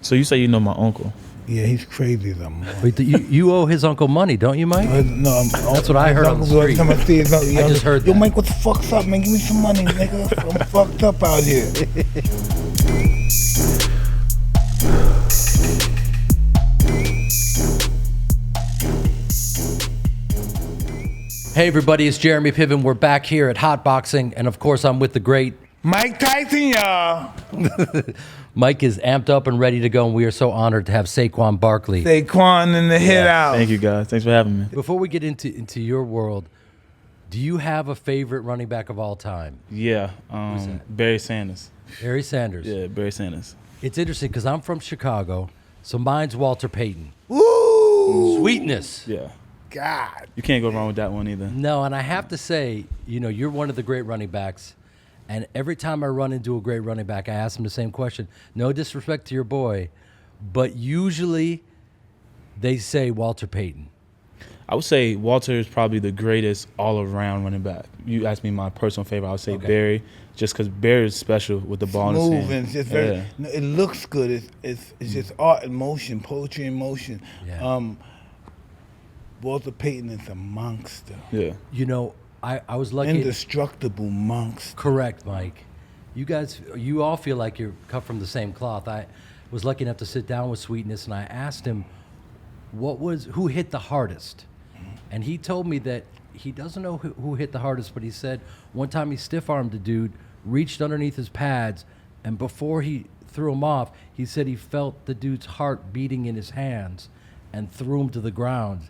So you say you know my uncle? Yeah, he's crazy as a mother. Wait, you owe his uncle money, don't you, Mike? No, That's what I heard on the street. I just heard Yo, that. Mike, what the fuck's up, man? Give me some money, nigga. I'm fucked up out here. Hey, everybody, it's Jeremy Piven. We're back here at Hotboxing, and of course, I'm with the great Mike Tyson, y'all. Mike is amped up and ready to go, and we are so honored to have Saquon Barkley. Saquon in the hit out. Thank you, guys. Thanks for having me. Before we get into your world, do you have a favorite running back of all time? Yeah, Barry Sanders. Barry Sanders. Yeah, Barry Sanders. It's interesting because I'm from Chicago, so mine's Walter Payton. Woo! Sweetness. Yeah. God. You can't go wrong with that one either. No, and I have to say, you're one of the great running backs. And every time I run into a great running back, I ask him the same question. No disrespect to your boy, but usually they say Walter Payton. I would say Walter is probably the greatest all-around running back. You asked me my personal favorite. I would say Okay. Barry, just because Barry is special with the ball in his Smooth hand. and it's just very. No, it looks good. It's just art in motion, poetry in motion. Yeah. Walter Payton is a monster. Yeah. I was lucky. Indestructible monster. Correct, Mike. You all feel like you're cut from the same cloth. I was lucky enough to sit down with Sweetness, and I asked him who hit the hardest. And he told me that he doesn't know who hit the hardest, but he said one time he stiff-armed a dude, reached underneath his pads, and before he threw him off, he said he felt the dude's heart beating in his hands and threw him to the ground.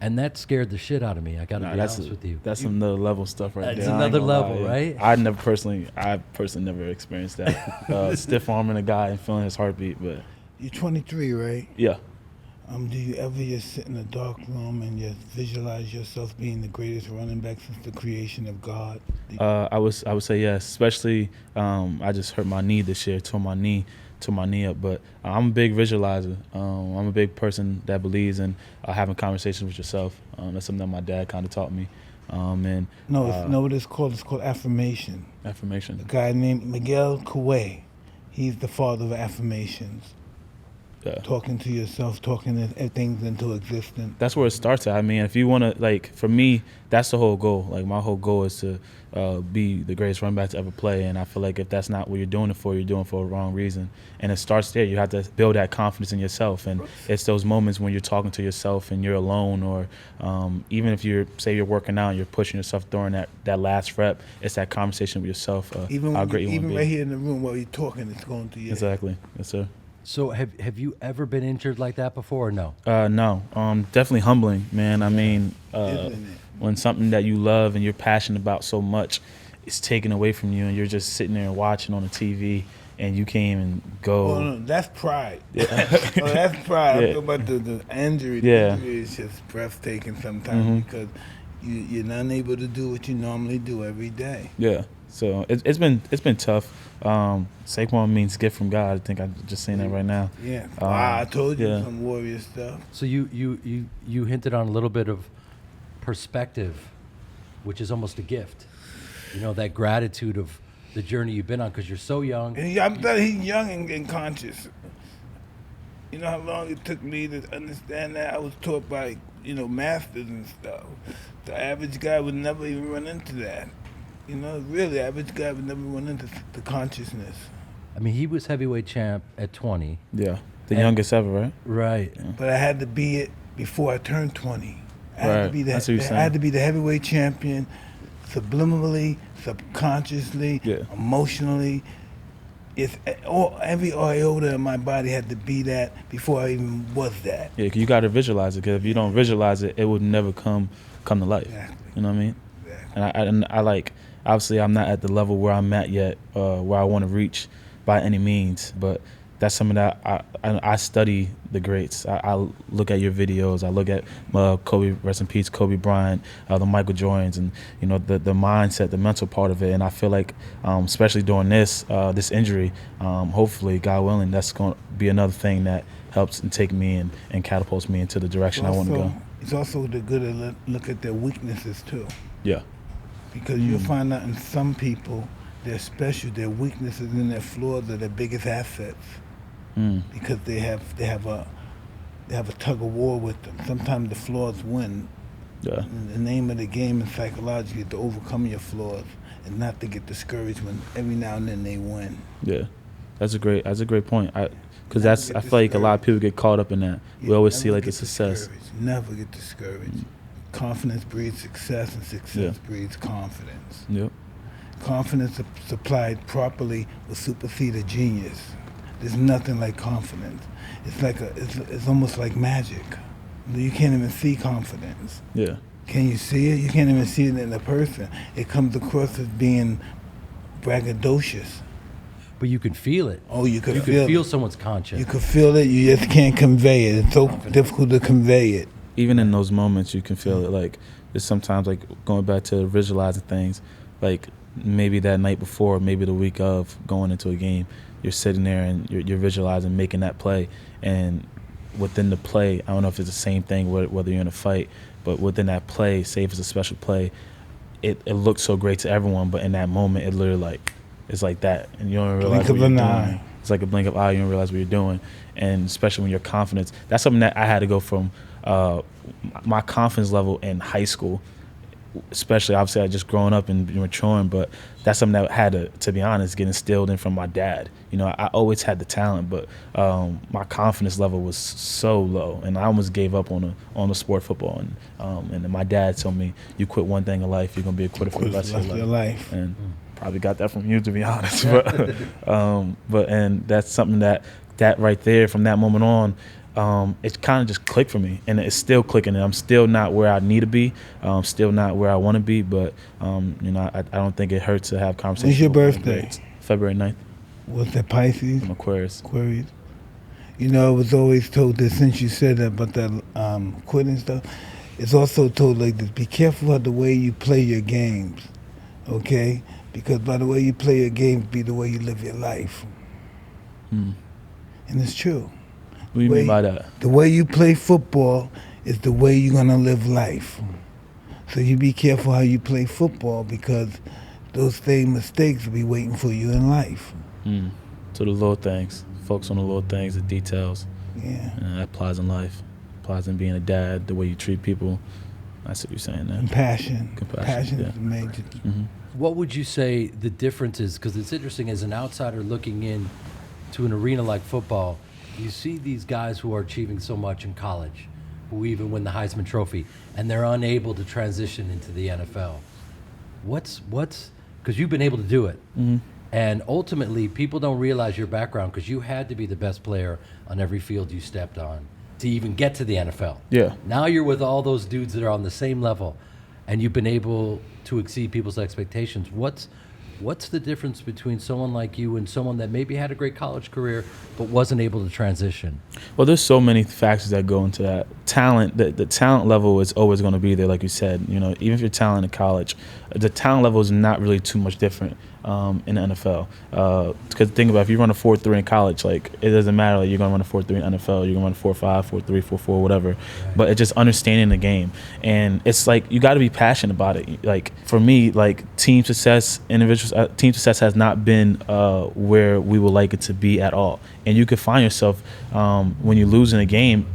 And that scared the shit out of me. I got to be honest with you. That's some another level stuff right there. That's I ain't another gonna lie, level, yeah. right? I personally never experienced that. Stiff arming a guy and feeling his heartbeat, but You're 23, right? yeah. Do you ever just sit in a dark room and just visualize yourself being the greatest running back since the creation of God? I would say yes. Especially I just hurt my knee this year, tore my knee up. But I'm a big visualizer. I'm a big person that believes in having conversations with yourself. That's something that my dad kind of taught me. What it's called? It's called affirmation. Affirmation. A guy named Miguel Coué, he's the father of affirmations. Yeah. Talking to yourself, talking things into existence. That's where it starts at. I mean, if you want to, for me, that's the whole goal. My whole goal is to be the greatest running back to ever play. And I feel like if that's not what you're doing it for, you're doing it for a wrong reason. And it starts there. You have to build that confidence in yourself. And it's those moments when you're talking to yourself and you're alone, or even if you're working out and you're pushing yourself during that last rep, it's that conversation with yourself. Even how great you want to be. right here in the room while you're talking, it's going through your head. Exactly. Yes, sir. So have you ever been injured like that before or no? No. Definitely humbling, man. I mean, Isn't it? when something that you love and you're passionate about so much is taken away from you and you're just sitting there and watching on the TV and you can't even go. Oh, no, that's pride. Yeah. That's pride. Yeah. I'm talking about the injury. Yeah. The injury is just breathtaking sometimes because you're not able to do what you normally do every day. Yeah. So it's been tough. Saquon means gift from God. I think I'm just saying that right now. Yeah. Wow, I told you yeah. some warrior stuff. So you hinted on a little bit of perspective, which is almost a gift. That gratitude of the journey you've been on because you're so young. And I'm telling you, he's young and conscious. You know how long it took me to understand that? I was taught by, masters and stuff. The average guy would never even run into that. Really, average guy would never run into the consciousness. I mean, he was heavyweight champ at 20. Yeah. The youngest ever, right? Right. Yeah. But I had to be it before I turned 20. I had Right. to be That's what you're I saying. had to be the heavyweight champion, subliminally, subconsciously, emotionally. Every iota in my body had to be that before I even was that. Yeah, 'cause you got to visualize it. Because if you don't visualize it, it would never come to life. Exactly. You know what I mean? Exactly. And I obviously I'm not at the level where I'm at yet, where I want to reach by any means, but that's something that I study the greats. I look at your videos. I look at Kobe, rest in peace, Kobe Bryant, the Michael Jordans, and the mindset, the mental part of it. And I feel like, especially during this injury, hopefully, God willing, that's going to be another thing that helps and take me and catapults me into the direction I want to go. It's also the good to look at their weaknesses too. Yeah. Because you'll find out in some people, they're special, their weaknesses and their flaws are their biggest assets. because they have a tug of war with them. Sometimes the flaws win. Yeah. And the name of the game is psychologically to overcome your flaws and not to get discouraged when every now and then they win. Yeah. That's a great point. Because Never I get feel like a lot of discouraged. people get caught up in that. We Yeah, always never see like get a success. discouraged. Never get discouraged. Confidence breeds success, and success breeds confidence. Yep. Confidence supplied properly will supersede a genius. There's nothing like confidence. It's like it's almost like magic. You can't even see confidence. Yeah. Can you see it? You can't even see it in a person. It comes across as being braggadocious. But you can feel it. Oh, you could You feel can feel it. someone's conscience. You could feel it. You just can't convey it. It's so difficult to convey it. Even in those moments, you can feel it. Like, it's sometimes like going back to visualizing things, like maybe that night before, maybe the week of going into a game, you're sitting there and you're visualizing making that play. And within the play, I don't know if it's the same thing whether you're in a fight, but within that play, say if it's a special play, it looks so great to everyone, but in that moment, it literally like, it's like that. And you don't realize Blink what of you're an doing. eye. It's like a blink of eye, you don't realize what you're doing. And especially when your confidence, that's something that I had to go from my confidence level in high school, especially obviously I just growing up and maturing, but that's something that had to be honest, get instilled in from my dad. You know, I always had the talent, but my confidence level was so low, and I almost gave up on the sport football. And then my dad told me, "You quit one thing in life, you're gonna be a quitter for the rest of your life." And probably got that from you, to be honest. But and that's something that right there, from that moment on, it kind of just clicked for me, and it's still clicking. And I'm still not where I need to be, still not where I want to be. But you know, I don't think it hurts to have conversations. When's your with birthday? grades. February 9th. What's that, Pisces? I'm Aquarius. Aquarius. You know, I was always told that, since you said that about that quitting stuff, it's also told like this: be careful of the way you play your games, okay? Because by the way you play your games, be the way you live your life. And it's true. What do you mean by that? The way you play football is the way you're gonna live life. So you be careful how you play football, because those same mistakes will be waiting for you in life. So the little things, focus on the little things, the details. Yeah. And that applies in life. Applies in being a dad, the way you treat people. That's what you're saying there. Compassion. Compassion, yeah. Is the major. What would you say the difference is? Because it's interesting, as an outsider looking in to an arena like football, you see these guys who are achieving so much in college, who even win the Heisman Trophy, and they're unable to transition into the NFL. What's because you've been able to do it. And ultimately, people don't realize your background, because you had to be the best player on every field you stepped on to even get to the NFL. Yeah. Now you're with all those dudes that are on the same level, and you've been able to exceed people's expectations. What's the difference between someone like you and someone that maybe had a great college career but wasn't able to transition? Well, there's so many factors that go into that. Talent, the talent level is always going to be there, like you said. You know, even if you're talented in college, the talent level is not really too much different in the NFL. Because think about it, if you run a 4.3 in college, like, it doesn't matter. Like, you're going to run a 4.3 in NFL, you're going to run a 4.5, 4.3, 4.4, whatever. Right. But it's just understanding the game. And it's like, you got to be passionate about it. Like, for me, like, team success has not been where we would like it to be at all. And you could find yourself when you lose in a game,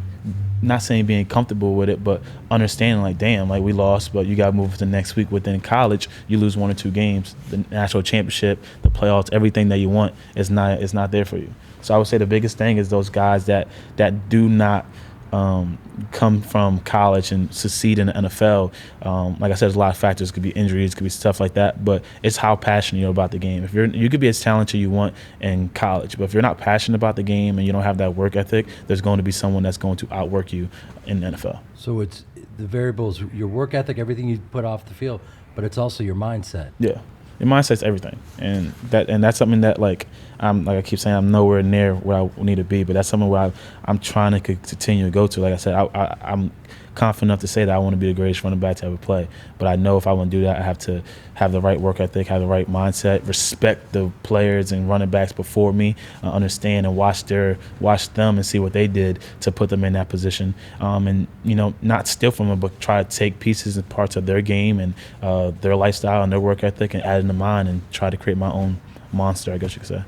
not saying being comfortable with it, but understanding like, damn, like, we lost, but you got to move to the next week. Within college, you lose 1 or 2 games, the national championship, the playoffs, everything that you want is not there for you. So I would say the biggest thing is those guys that do not come from college and succeed in the NFL. Like I said, there's a lot of factors. It could be injuries, it could be stuff like that, but it's how passionate you're about the game. If you could be as talented you want in college, but if you're not passionate about the game and you don't have that work ethic, there's going to be someone that's going to outwork you in the NFL. So it's the variables, your work ethic, everything you put off the field, but it's also your mindset. Yeah. Your mindset's everything, and that's something that, like I keep saying, I'm nowhere near where I need to be, but that's something where I'm trying to continue to go to. Like I said, I'm confident enough to say that I want to be the greatest running back to ever play, but I know if I want to do that, I have to have the right work ethic, have the right mindset, respect the players and running backs before me, understand and watch them and see what they did to put them in that position, and not steal from them, but try to take pieces and parts of their game and their lifestyle and their work ethic and add it into mine and try to create my own monster, I guess you could say.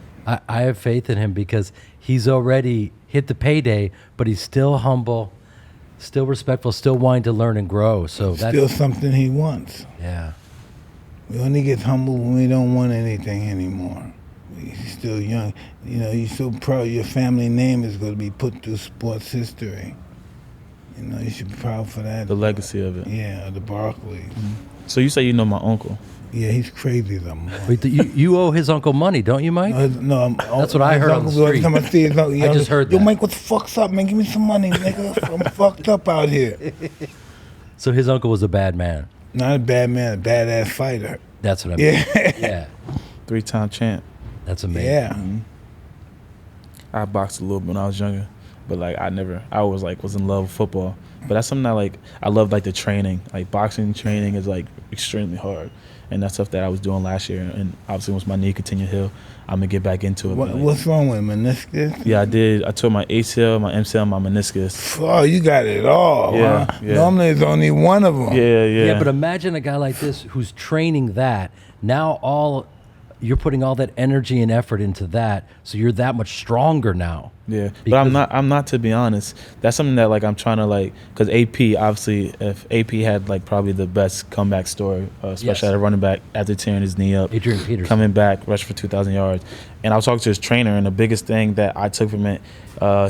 I have faith in him because he's already hit the payday, but he's still humble, still respectful, still wanting to learn and grow. So that's Still something he wants. yeah. We only get humble when we don't want anything anymore. He's still young. You know, you're so proud your family name is going to be put through sports history. You know, you should be proud for that. The legacy of it. Yeah, the Barkleys. So you say you know my uncle. Yeah, he's crazy though. Wait, you owe his uncle money, don't you, Mike? That's what I heard on the street. I just heard Yo, that. Mike, what the fuck's up, man? Give me some money, nigga. I'm fucked up out here. So his uncle was a bad man. Not a bad man, a badass fighter. That's what I mean. Yeah. Yeah. 3-time champ. That's amazing. Yeah. I boxed a little bit when I was younger, but like I always like was in love with football. But that's something that I love like the training. Like boxing training is like extremely hard. And that's stuff that I was doing last year. And obviously once my knee continued to heal, I'm gonna get back into it. What's wrong with meniscus? Yeah, I did. I tore my ACL, my MCL, my meniscus. Oh, you got it all. Yeah, Huh? yeah. Normally it's only one of them. Yeah. Yeah, but imagine a guy like this who's training that. Now you're putting all that energy and effort into that, so you're that much stronger now. Yeah, but I'm not to be honest. That's something that like I'm trying to like, because AP obviously, if AP had like probably the best comeback story, especially Yes. at a running back after tearing his knee up, Adrian Peterson. coming back, rushed for 2,000 yards, and I was talking to his trainer, and the biggest thing that I took from it,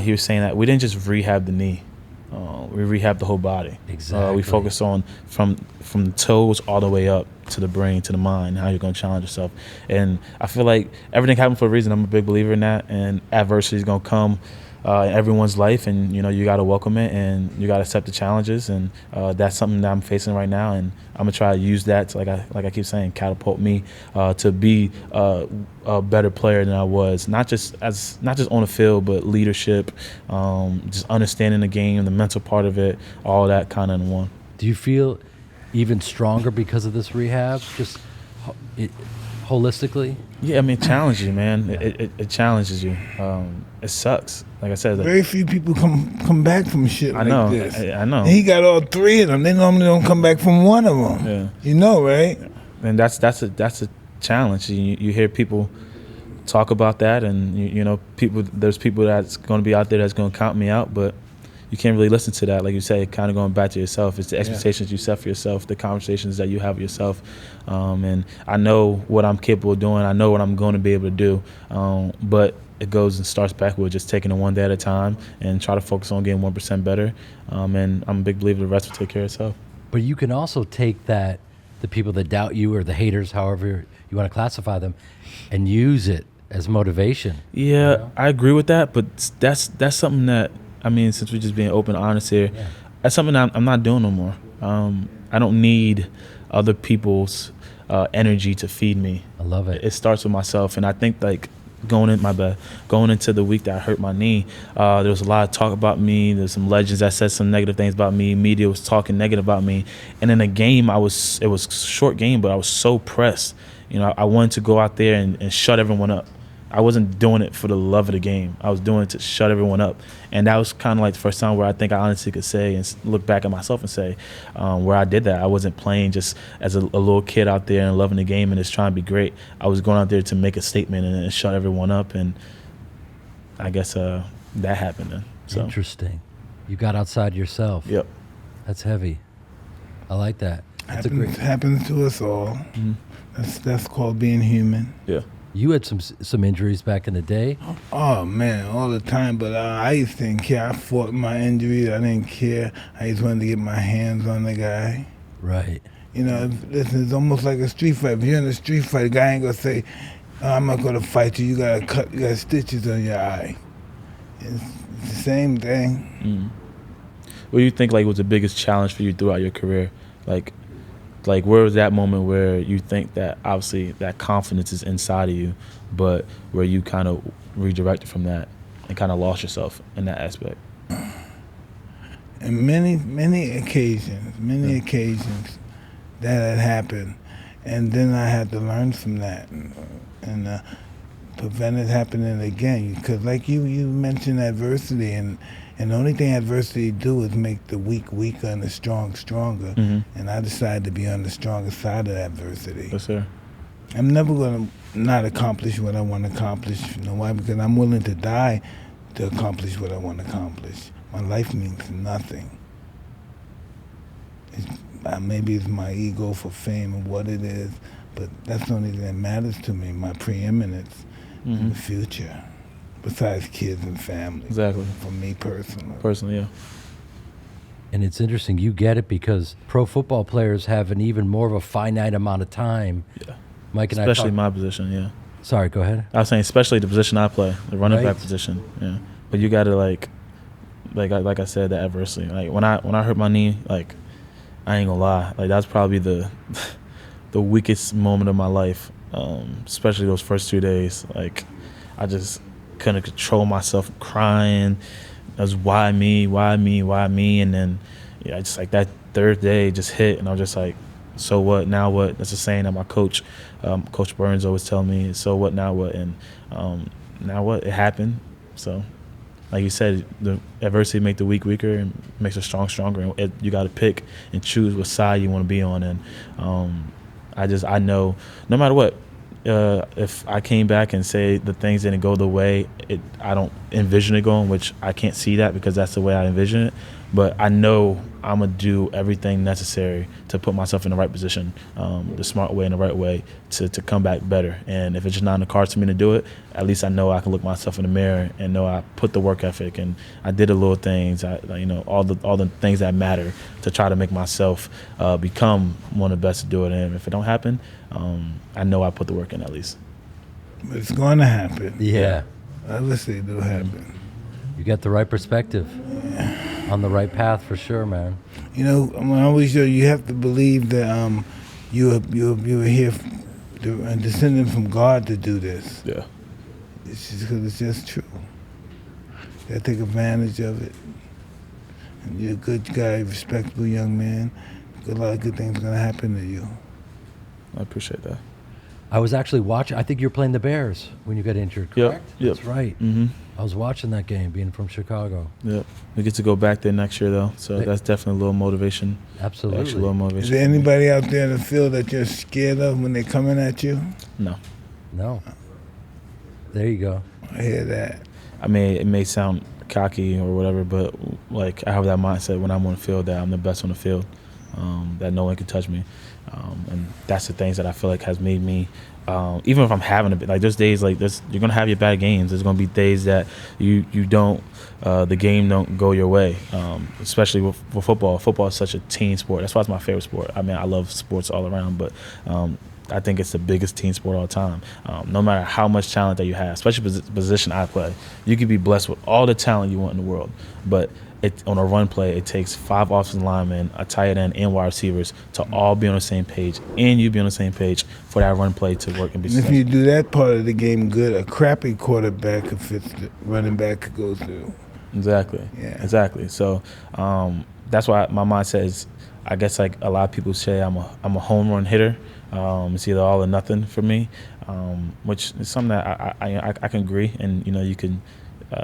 he was saying that we didn't just rehab the knee, we rehabbed the whole body. Exactly. We focus on from the toes all the way up to the brain, to the mind, how you're going to challenge yourself. And I feel like everything happens for a reason. I'm a big believer in that. And adversity is going to come in everyone's life. And, you know, you got to welcome it and you got to accept the challenges. And that's something that I'm facing right now. And I'm going to try to use that to, like I keep saying, catapult me to be a better player than I was. Not just on the field, but leadership, just understanding the game, the mental part of it, all that kind of in one. Do you feel even stronger because of this rehab, just holistically? Yeah, I mean, it challenges you, man. It challenges you. It sucks. Like I said, like, Very few people come back from shit I know. like this. I know. And he got all three of them. They normally don't come back from one of them. Yeah. You know, right? And that's a challenge. You hear people talk about that, and you know, there's people that's going to be out there that's going to count me out, but you can't really listen to that. Like you say, kind of going back to yourself. It's the expectations you set for yourself, the conversations that you have with yourself. And I know what I'm capable of doing. I know what I'm going to be able to do. But it goes and starts back with just taking it one day at a time and try to focus on getting 1% better. And I'm a big believer the rest will take care of itself. But you can also take that, the people that doubt you or the haters, however you want to classify them, and use it as motivation. Yeah, you know? I agree with that. But that's something that, I mean, since we're just being open and honest here, that's something that I'm not doing no more. I don't need other people's energy to feed me. I love it. It starts with myself, and I think like going into the week that I hurt my knee, there was a lot of talk about me. There's some legends that said some negative things about me. Media was talking negative about me, and in the game, it was a short game, but I was so pressed. You know, I wanted to go out there and shut everyone up. I wasn't doing it for the love of the game. I was doing it to shut everyone up. And that was kind of like the first time where I think I honestly could say and look back at myself and say where I did that. I wasn't playing just as a little kid out there and loving the game and just trying to be great. I was going out there to make a statement and shut everyone up. And I guess that happened then. So. Interesting. You got outside yourself. Yep. That's heavy. I like that. That's Happens to us all. Mm-hmm. That's called being human. Yeah. You had some injuries back in the day. Oh man, all the time. But I used to didn't care. I fought my injuries. I didn't care. I just wanted to get my hands on the guy. Right. You know, listen, it's almost like a street fight. If you're in a street fight, a guy ain't gonna say, "I'm not gonna fight you. You got stitches on your eye." It's the same thing. Mm. What do you think like was the biggest challenge for you throughout your career? Like where was that moment where you think that obviously that confidence is inside of you, but where you kind of redirected from that and kind of lost yourself in that aspect? And many occasions that had happened, and then I had to learn from that and prevent it happening again. Because like you mentioned adversity, and the only thing adversity do is make the weak weaker and the strong stronger. Mm-hmm. And I decided to be on the stronger side of adversity. Yes, sir. I'm never gonna not accomplish what I want to accomplish. You know why? Because I'm willing to die to accomplish what I want to accomplish. My life means nothing. Maybe it's my ego for fame and what it is, but that's the only thing that matters to me, my preeminence in the future, besides kids and family. Exactly. For me personally. Personally, yeah. And it's interesting, you get it because pro football players have an even more of a finite amount of time. Yeah. Mike and Especially my position, yeah. Sorry, go ahead. I was saying, especially the position I play, the running Right. back position. Yeah, but you got to like I said, the adversity. Like when I hurt my knee, like I ain't gonna lie, like that's probably the the weakest moment of my life. Especially those first 2 days. Like I just couldn't control myself, from crying. It was why me, and then yeah, just like that third day just hit, and I was just like, so what? Now what? That's a saying that my coach, Coach Burns, always tell me. So what? Now what? And now what? It happened. So, like you said, the adversity make the weak weaker and makes the strong stronger. And you got to pick and choose what side you want to be on. And I know no matter what, if I came back and say the things didn't go the way I don't envision it going, which I can't see that because that's the way I envision it. But I know I'm going to do everything necessary to put myself in the right position, the smart way and the right way to come back better. And if it's just not in the cards for me to do it, at least I know I can look myself in the mirror and know I put the work ethic and I did the little things, all the things that matter to try to make myself become one of the best to do it. And if it don't happen, I know I put the work in at least. But it's going to happen. Yeah. Obviously it'll happen. You got the right perspective. On the right path for sure, man. You know, when I always say you have to believe that you are here and descended from God to do this. Yeah. It's just because it's just true. You gotta take advantage of it. And you're a good guy, respectable young man. A lot of good things are gonna happen to you. I appreciate that. I was actually watching. I think you were playing the Bears when you got injured, correct? Yep. That's right. Mm-hmm. I was watching that game, being from Chicago. Yep. We get to go back there next year, though, so that's definitely a little motivation. Absolutely. Actually, a little motivation. Is there anybody out there in the field that you're scared of when they're coming at you? No. No. There you go. I hear that. I mean, it may sound cocky or whatever, but like I have that mindset when I'm on the field that I'm the best on the field, that no one can touch me, and that's the things that I feel like has made me. Even if I'm having a bit, like there's days like this, you're gonna have your bad games. There's gonna be days that you don't, the game don't go your way. Especially with football. Football is such a team sport. That's why it's my favorite sport. I mean, I love sports all around, but I think it's the biggest team sport all the time. No matter how much talent that you have, especially the position I play, you could be blessed with all the talent you want in the world, but on a run play, it takes 5 offensive linemen, a tight end, and wide receivers to all be on the same page, and you be on the same page for that run play to work and be And if successful. you do that part of the game good, a crappy quarterback could fit the running back could go through. Exactly. Yeah. Exactly. So that's why my mindset is, I guess like a lot of people say I'm a home run hitter. It's either all or nothing for me, which is something that I can agree. And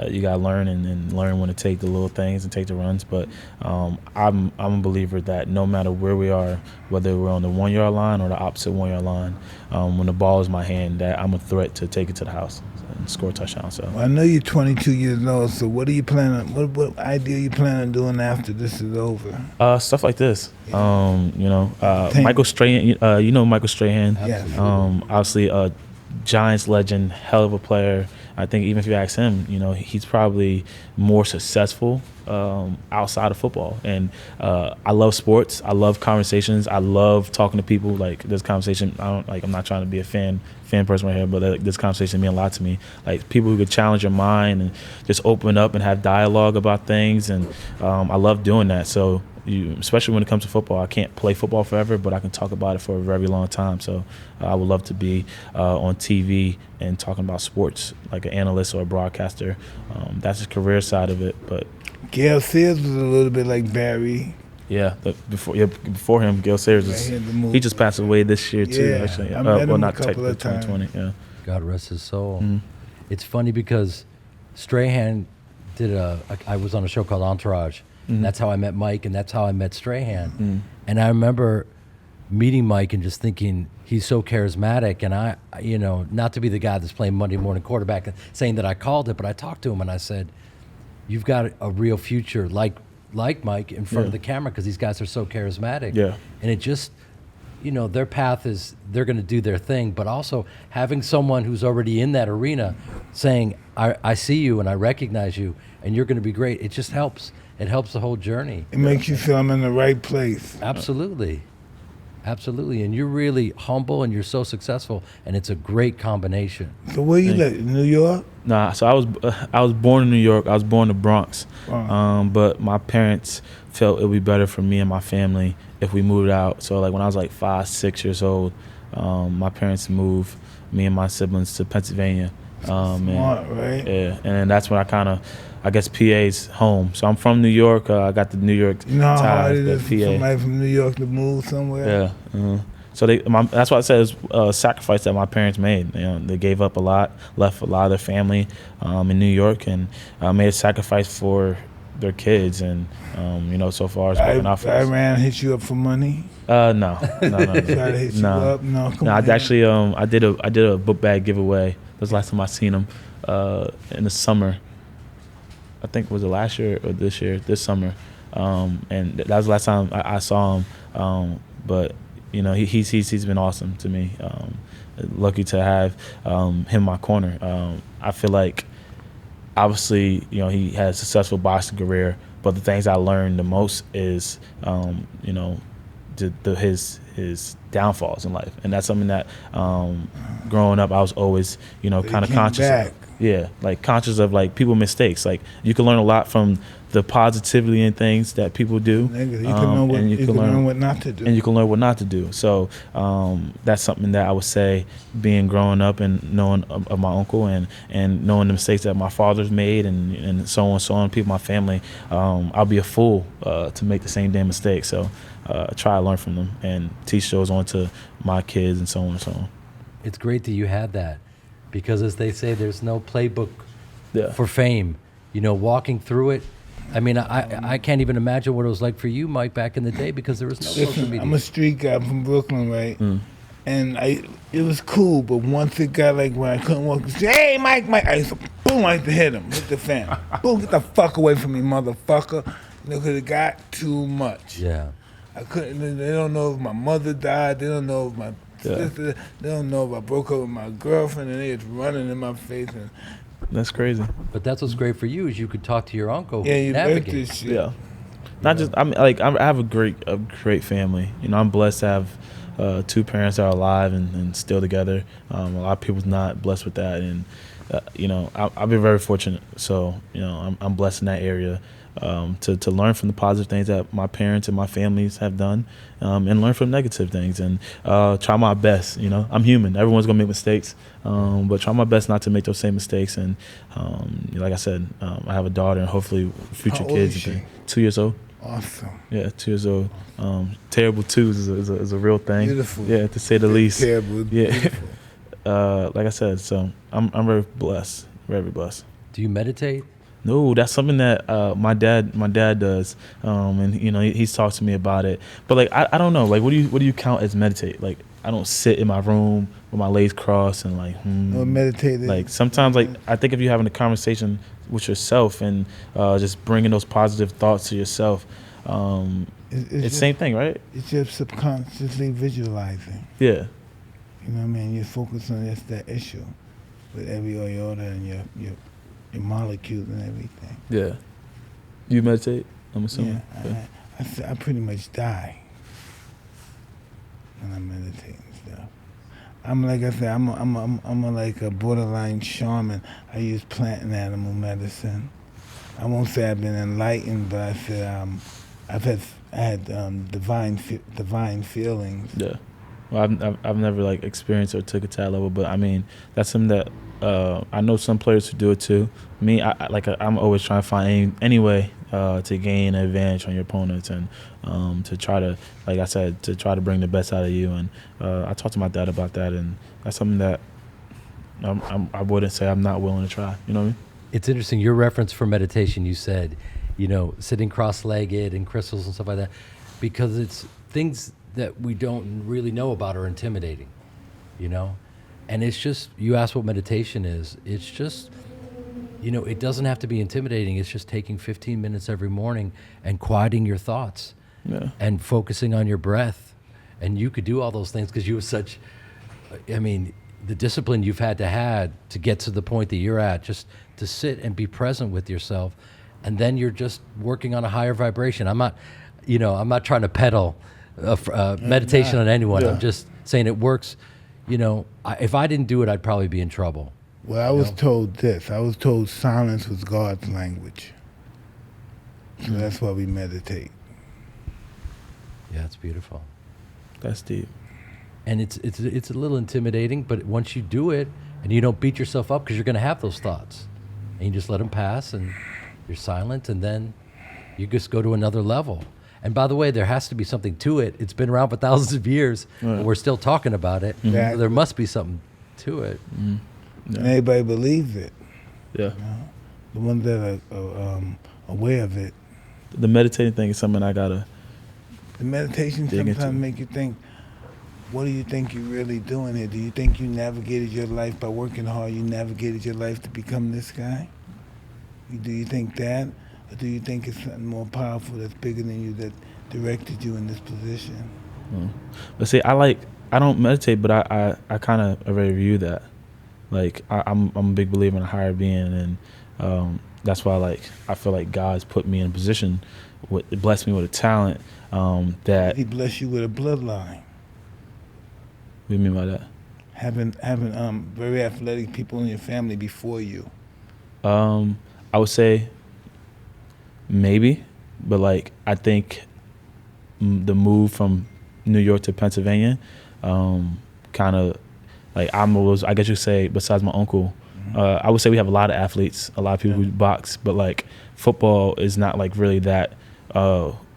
you gotta learn and learn when to take the little things and take the runs. But I'm a believer that no matter where we are, whether we're on the 1 yard line or the opposite 1 yard line, when the ball is in my hand, that I'm a threat to take it to the house and score a touchdown. So Well, I know you're 22 years old, so what are you planning? What idea you planning on doing after this is over? stuff like this, Michael Strahan. You know Michael Strahan. Yes. Obviously a Giants legend, hell of a player. I think even if you ask him, he's probably more successful outside of football. And I love sports. I love conversations. I love talking to people. Like this conversation, I'm not trying to be a fan person right here, but this conversation means a lot to me. Like people who could challenge your mind and just open up and have dialogue about things. And I love doing that. So especially when it comes to football, I can't play football forever, but I can talk about it for a very long time. So I would love to be on TV and talking about sports, like an analyst or a broadcaster. That's the career side of it. But Gail Sears was a little bit like Barry. yeah, before him, Gil Sayers, he just passed away this year too. Yeah, Actually, I met him a not couple technically of times. 2020. Yeah, God rest his soul. Mm-hmm. It's funny because Strahan I was on a show called Entourage. Mm-hmm. And that's how I met Mike, and that's how I met Strahan. Mm-hmm. And I remember meeting Mike and just thinking he's so charismatic, and I, not to be the guy that's playing Monday morning quarterback and saying that I called it, but I talked to him and I said, you've got a real future like Mike in front of the camera, because these guys are so charismatic. Yeah. And it just, their path is they're going to do their thing, but also having someone who's already in that arena saying, I see you and I recognize you and you're going to be great. It just helps. It helps the whole journey. It makes you feel I'm in the right place. Absolutely. Absolutely. And you're really humble and you're so successful, and it's a great combination. So where you live? New York? Nah, so I was born in New York. I was born in the Bronx. Wow. But my parents felt it would be better for me and my family if we moved out. So like when I was like 5, 6 years old, my parents moved me and my siblings to Pennsylvania. Smart, right? Yeah, and that's when I guess PA's home. So I'm from New York. I got the New York You know how hard ties, it but is for somebody from New York to move somewhere? Yeah. So that's why I said it was a sacrifice that my parents made. They gave up a lot, left a lot of their family in New York, and made a sacrifice for their kids. And so far it's working out for us. Iran hit you up for money? No. Try to hit you up? No, come on. I actually I did a book bag giveaway. That was the last time I seen him in the summer. I think was it last year or this year? This summer, and that was the last time I saw him. But he's been awesome to me. Lucky to have him in my corner. I feel like obviously he had a successful boxing career, but the things I learned the most is his downfalls in life, and that's something that growing up I was always kind of conscious of. Yeah, like conscious of like people mistakes. Like you can learn a lot from the positivity and things that people do. You can learn what not to do. And you can learn what not to do. So that's something that I would say, being growing up and knowing of my uncle and knowing the mistakes that my father's made and so on, people in my family, I'll be a fool to make the same damn mistake. So try to learn from them and teach those on to my kids and so on and so on. It's great that you had that, because as they say, there's no playbook for fame. Walking through it, I mean, I can't even imagine what it was like for you, Mike, back in the day, because there was no social media. I'm a street guy. I'm from Brooklyn, right? And it was cool, but once it got like when I couldn't walk, I said, hey, Mike, I used to, boom, I used to hit him, hit the fan. Boom, get the fuck away from me, motherfucker. Because it got too much. Yeah. I couldn't, they don't know if my mother died, they don't know if my sister, they don't know if I broke up with my girlfriend, and they just running in my face. And that's crazy. But that's what's great for you, is you could talk to your uncle. Yeah, you navigate. this shit. Yeah. Not just I have a great family. I'm blessed to have 2 parents that are alive and still together. A lot of people's not blessed with that, and I've been very fortunate. So I'm blessed in that area. To learn from the positive things that my parents and my families have done, and learn from negative things, and try my best. I'm human. Everyone's gonna make mistakes, but try my best not to make those same mistakes. And like I said, I have a daughter and hopefully future How old kids. is she? 2 years old. Awesome. Yeah, 2 years old. Terrible twos is a real thing. Beautiful. Yeah, to say the least. Terrible. Yeah. Beautiful. Like I said, so I'm very blessed. Very blessed. Do you meditate? No, that's something that my dad does, and he's talked to me about it. But like I don't know, like what do you count as meditate? Like I don't sit in my room with my legs crossed and like meditate. Like sometimes, like I think if you're having a conversation with yourself and just bringing those positive thoughts to yourself, it's the same thing, right? It's just subconsciously visualizing. Yeah. You know what I mean? You focus on just that issue with every iota and your molecules and everything. Yeah. You meditate, I'm assuming? Yeah, I pretty much die when I meditate and stuff. I'm like I said, I'm like a borderline shaman. I use plant and animal medicine. I won't say I've been enlightened, but I said I had divine feelings. Yeah. Well, I've never like experienced or took it to that level, but I mean that's something that I know some players who do it too. Me, I'm always trying to find any way to gain an advantage on your opponents and to try to, like I said, to try to bring the best out of you. And I talked to my dad about that, and that's something that I wouldn't say I'm not willing to try. You know what I mean? It's interesting. Your reference for meditation, you said, sitting cross-legged and crystals and stuff like that, because it's things that we don't really know about are intimidating, you know? And it's just, you ask what meditation is. It's just, you know, it doesn't have to be intimidating. It's just taking 15 minutes every morning and quieting your thoughts and focusing on your breath. And you could do all those things because you have such, I mean, the discipline you've had to get to the point that you're at, just to sit and be present with yourself. And then you're just working on a higher vibration. I'm not trying to peddle meditation on anyone. I'm just saying it works. You know, if I didn't do it, I'd probably be in trouble. Well, I was told this. I was told silence was God's language. So that's why we meditate. Yeah, it's beautiful. That's deep. And it's a little intimidating, but once you do it, and you don't beat yourself up because you're going to have those thoughts, and you just let them pass, and you're silent, and then you just go to another level. And by the way, there has to be something to it. It's been around for thousands of years, and we're still talking about it. Exactly. So there must be something to it. And everybody believes it. Yeah. You know? The ones that are aware of it. The meditating thing is something I gotta. The meditation sometimes make you think, what do you think you're really doing here? Do you think you navigated your life by working hard? You navigated your life to become this guy? Do you think that? Or do you think it's something more powerful that's bigger than you that directed you in this position? But see, I don't meditate, but I kind of already view that. Like, I'm a big believer in a higher being, and that's why I feel like God's put me in a position, blessed me with a talent that. He blessed you with a bloodline. What do you mean by that? Having very athletic people in your family before you. I would say maybe, but I think the move from New York to Pennsylvania, kind of I guess you could say, besides my uncle, I would say we have a lot of athletes, a lot of people who box, but football is not really that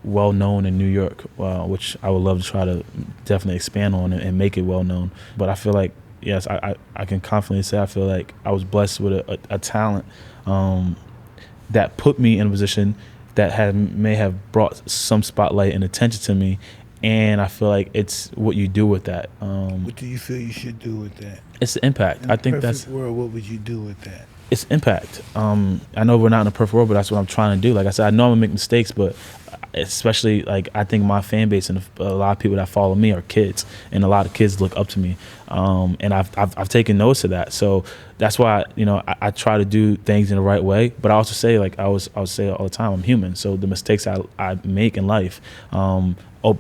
well known in New York, which I would love to try to definitely expand on and make it well known. But I feel like, yes, I can confidently say I feel like I was blessed with a talent that put me in a position that may have brought some spotlight and attention to me. And I feel like it's what you do with that. What do you feel you should do with that? It's the impact. In I think a that's. perfect world, what would you do with that? It's impact. I know we're not in a perfect world, but that's what I'm trying to do. Like I said, I know I'm gonna make mistakes, but especially I think my fan base and a lot of people that follow me are kids, and a lot of kids look up to me. And I've taken notice of that. So that's why I try to do things in the right way. But I also say I was say all the time, I'm human. So the mistakes I make in life,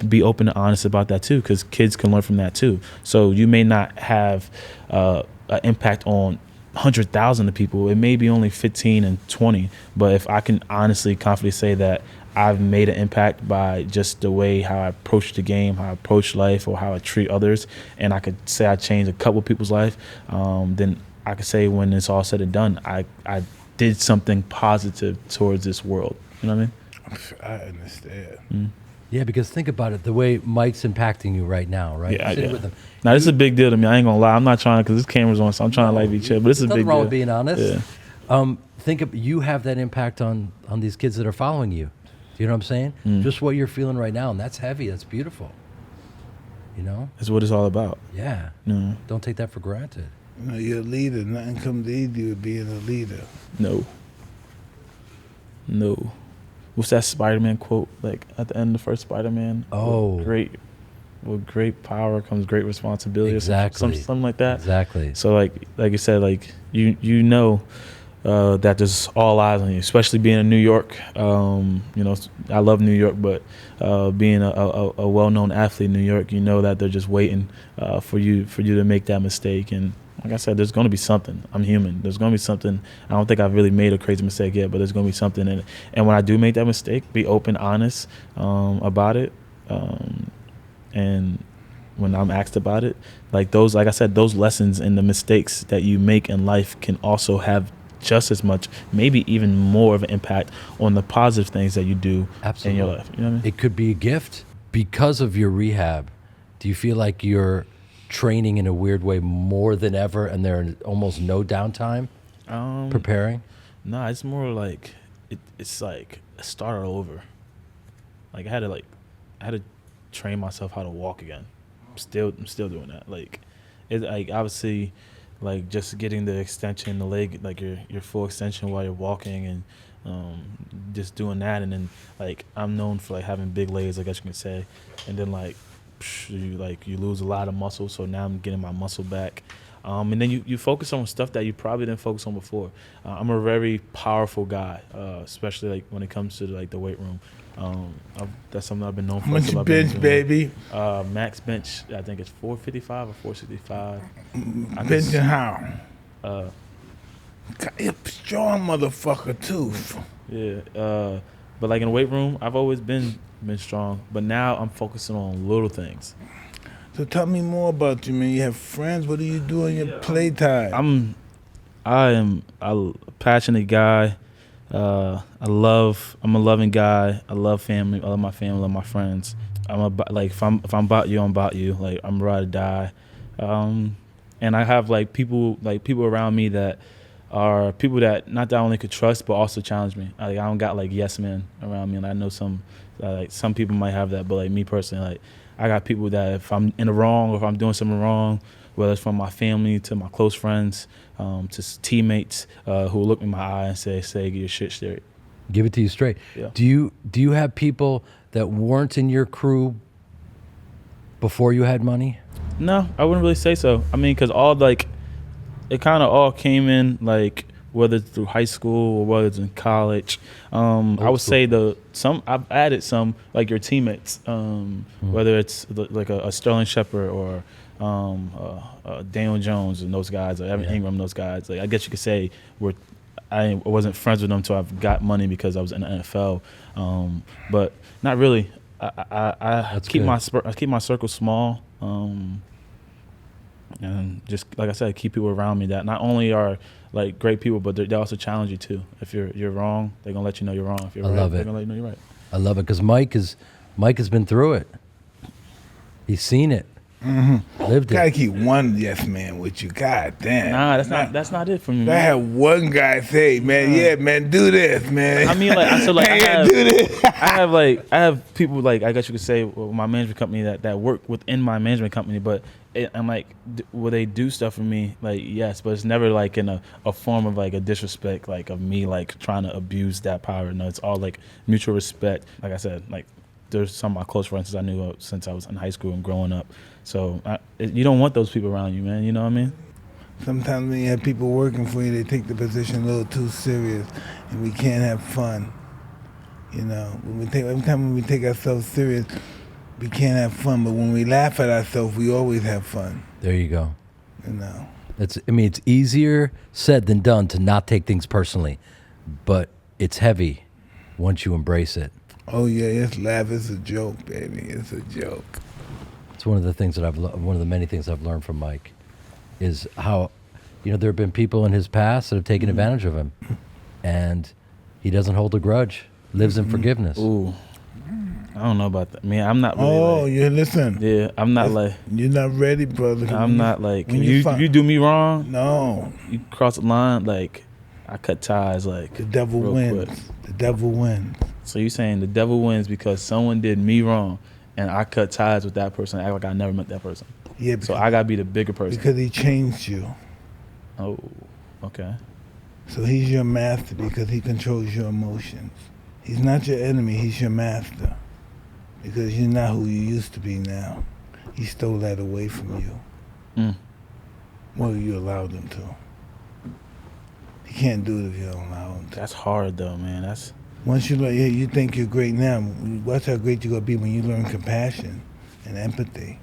be open and honest about that too, because kids can learn from that too. So you may not have an impact on 100,000 of people. It may be only 15 and 20, but if I can honestly, confidently say that I've made an impact by just the way how I approach the game, how I approach life, or how I treat others, and I could say I changed a couple people's life, then I could say when it's all said and done, I did something positive towards this world. You know what I mean? I understand. Yeah, because think about it, the way Mike's impacting you right now, right? Yeah, Sitting with him. Now, this is a big deal to me. I ain't gonna lie. I'm not trying, because this camera's on, so I'm trying to be chill. But this is a big Nothing wrong deal. with being honest. Yeah. Think of, you have that impact on these kids that are following you. Do you know what I'm saying? Just what you're feeling right now, and that's heavy. That's beautiful. You know? That's what it's all about. Yeah. Don't take that for granted. You're a leader. Nothing comes easy with being a leader. No. What's that Spider-Man quote? At the end of the first Spider-Man? Oh. With great power comes great responsibility. Exactly. Something like that. Exactly. So like you said, you know that there's all eyes on you, especially being in New York. I love New York, but being a well-known athlete in New York, you know that they're just waiting for you to make that mistake. And like I said, there's going to be something. I'm human. There's going to be something. I don't think I've really made a crazy mistake yet, but there's going to be something in it. And when I do make that mistake, be open, honest about it. And when I'm asked about it, like I said, those lessons and the mistakes that you make in life can also have just as much, maybe even more of an impact on the positive things that you do in your life. You know what I mean? It could be a gift. Because of your rehab, do you feel like you're training in a weird way more than ever, and there's almost no downtime preparing? No, it's more it's start all over. I had to train myself how to walk again. I'm still doing that. Like, like obviously, like just getting the extension, the leg, like your full extension while you're walking, and just doing that. And then like I'm known for like having big legs, I guess you can say. And then like you lose a lot of muscle, so now I'm getting my muscle back. And then you focus on stuff that you probably didn't focus on before. I'm a very powerful guy, especially like when it comes to like the weight room. That's something I've been known for. How much you bench, baby? Max bench, I think it's 455 or 465. Benching how? Uh, You're a strong motherfucker too. Yeah, but like in the weight room, I've always been strong, but now I'm focusing on little things. So tell me more about you, man. You have friends. What do you do in your playtime? I am a passionate guy. I'm a loving guy. I love family. I love my family. I love my friends. If I'm about you, I'm about you. Like I'm ride or die. And I have like people around me that are people that not only could trust but also challenge me. I don't got like yes men around me, and I know some people might have that, but like me personally, like I got people that if I'm in the wrong or if I'm doing something wrong, whether it's from my family to my close friends, to teammates who will look me in my eye and say, get your shit straight. Give it to you straight. Yeah. Do you have people that weren't in your crew before you had money? No, I wouldn't really say so. I mean, because it kind of all came in like whether it's through high school or whether it's in college. I would say I've added some like your teammates, whether it's like a Sterling Shepard or Daniel Jones and those guys, or Evan Ingram, those guys. Like I guess you could say I wasn't friends with them until I've got money because I was in the NFL, but not really. I keep my circle small, and just like I said, keep people around me that not only are like great people, but they also challenge you too. If you're wrong, they're gonna let you know you're wrong. If you're right, they're gonna let you know you're right. I love it because Mike has been through it. He's seen it. Mm-hmm. Lived it. Gotta keep one yes man with you. God damn. Nah, that's not it for me. I had one guy say, man, yeah, man, do this, man. I mean, like, so like, do this. I have people like I guess you could say my management company that work within my management company, but I'm like, will they do stuff for me? Like, yes, but it's never like in a form of like a disrespect, like of me like trying to abuse that power. No, it's all like mutual respect. Like I said, like there's some of my close friends I knew since I was in high school and growing up. So you don't want those people around you, man. You know what I mean? Sometimes when you have people working for you, they take the position a little too serious, and we can't have fun. You know, every time when we take ourselves serious, we can't have fun. But when we laugh at ourselves, we always have fun. There you go. You know. It's easier said than done to not take things personally, but it's heavy once you embrace it. Oh yeah, it's laugh. It's a joke, baby. It's a joke. It's one of the things that one of the many things I've learned from Mike is how, there have been people in his past that have taken advantage of him, and he doesn't hold a grudge, lives in forgiveness. Ooh, I don't know about that. Man, I'm not really. Oh, you listen. Yeah, I'm not You're not ready, brother. I'm not like you do me wrong. No. You cross the line, like I cut ties, like the devil wins. Quick. The devil wins. So you saying the devil wins because someone did me wrong, and I cut ties with that person, act like I never met that person. Yeah. So I gotta be the bigger person. Because he changed you. Oh, okay. So he's your master because he controls your emotions. He's not your enemy, he's your master. Because you're not who you used to be now. He stole that away from you. Well, you allowed him to. He can't do it if you don't allow him to. That's hard though, man. That's once you think you're great now, watch how great you're gonna be when you learn compassion and empathy.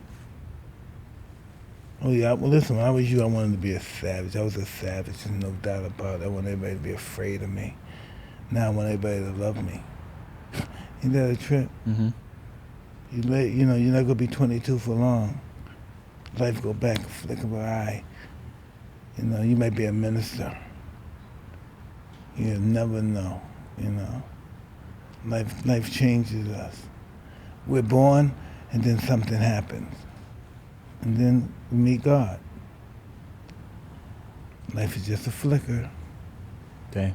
Oh yeah, well listen, when I was you, I wanted to be a savage. I was a savage, there's no doubt about it. I wanted everybody to be afraid of me. Now I want everybody to love me. Ain't that a trip? Mm-hmm. You're not gonna be 22 for long. Life go back a flick of an eye. You might be a minister. You never know. Life changes us. We're born, and then something happens, and then we meet God. Life is just a flicker. okay.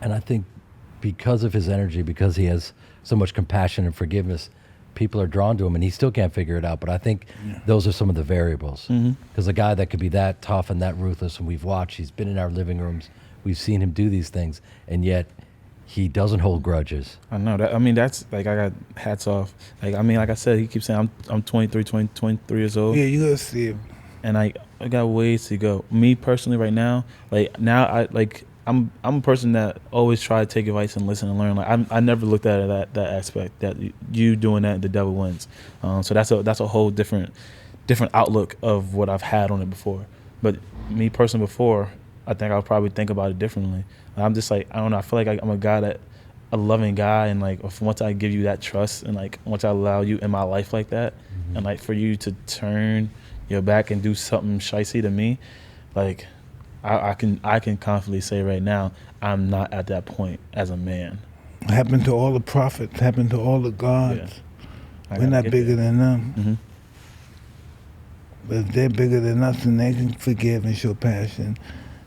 And I think because of his energy, because he has so much compassion and forgiveness, people are drawn to him, and he still can't figure it out. But I think those are some of the variables. Because a guy that could be that tough and that ruthless, and we've watched, he's been in our living rooms, we've seen him do these things, and yet he doesn't hold grudges. I know that. I mean, that's like, I got hats off. Like, I mean, like I said, he keeps saying I'm 23 years old. Yeah, you gotta see him. And I got ways to go. Me personally, right now, I'm a person that always try to take advice and listen and learn. Like, I never looked at it that aspect, that you doing that, the devil wins. So that's a whole different outlook of what I've had on it before. But me personally, before, I think I'll probably think about it differently. I'm just like, I don't know, I feel like I'm a loving guy, and like once I give you that trust, and like once I allow you in my life like that, and like for you to turn your back and do something shicey to me, like I can confidently say right now, I'm not at that point as a man. It happened to all the prophets, happened to all the gods. Yeah. We're not bigger than them. Mm-hmm. But if they're bigger than us, then they can forgive and show passion.